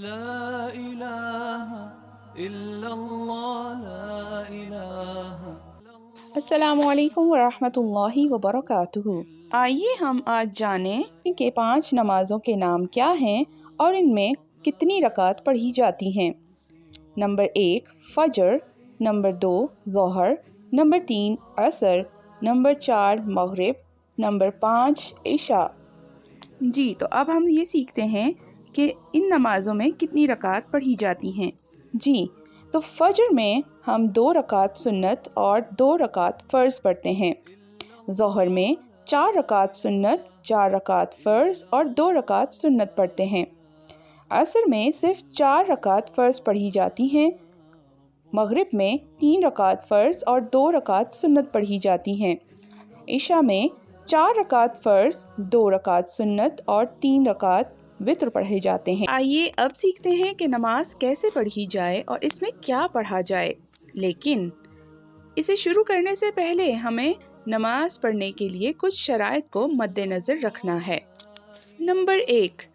لا الہ الا اللہ لا الہ۔ السلام علیکم ورحمۃ اللہ وبرکاتہ۔ آئیے ہم آج جانیں کہ 5 نمازوں کے نام کیا ہیں اور ان میں کتنی رکعت پڑھی جاتی ہیں۔ نمبر 1 فجر، نمبر 2 ظہر، نمبر 3 عصر، نمبر 4 مغرب، نمبر 5 عشاء۔ جی تو اب ہم یہ سیکھتے ہیں کہ ان نمازوں میں کتنی رکعت پڑھی جاتی ہیں۔ جی تو فجر میں ہم 2 رکعت سنت اور 2 رکعت فرض پڑھتے ہیں۔ ظہر میں 4 رکعت سنت، 4 رکعت فرض اور 2 رکعت سنت پڑھتے ہیں۔ عصر میں صرف 4 رکعت فرض پڑھی جاتی ہیں۔ مغرب میں 3 رکعت فرض اور 2 رکعت سنت پڑھی جاتی ہیں۔ عشاء میں 4 رکعت فرض، 2 رکعت سنت اور 3 رکعت وتر پڑھے جاتے ہیں۔ آئیے اب سیکھتے ہیں کہ نماز کیسے پڑھی جائے اور اس میں کیا پڑھا جائے، لیکن اسے شروع کرنے سے پہلے ہمیں نماز پڑھنے کے لیے کچھ شرائط کو مد نظر رکھنا ہے۔ نمبر 1،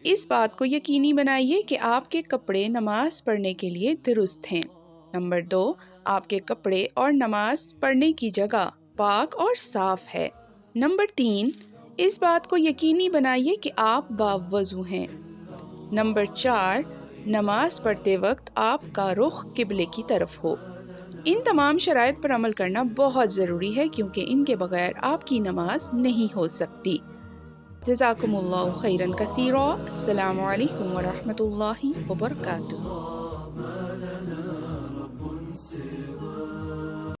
اس بات کو یقینی بنائیے کہ آپ کے کپڑے نماز پڑھنے کے لیے درست ہیں۔ نمبر 2، آپ کے کپڑے اور نماز پڑھنے کی جگہ پاک اور صاف ہے۔ نمبر 3، اس بات کو یقینی بنائیے کہ آپ باوضو ہیں۔ نمبر 4، نماز پڑھتے وقت آپ کا رخ قبلے کی طرف ہو۔ ان تمام شرائط پر عمل کرنا بہت ضروری ہے کیونکہ ان کے بغیر آپ کی نماز نہیں ہو سکتی۔ جزاکم اللہ خیرا کثیرا۔ السلام علیکم ورحمۃ اللہ وبرکاتہ۔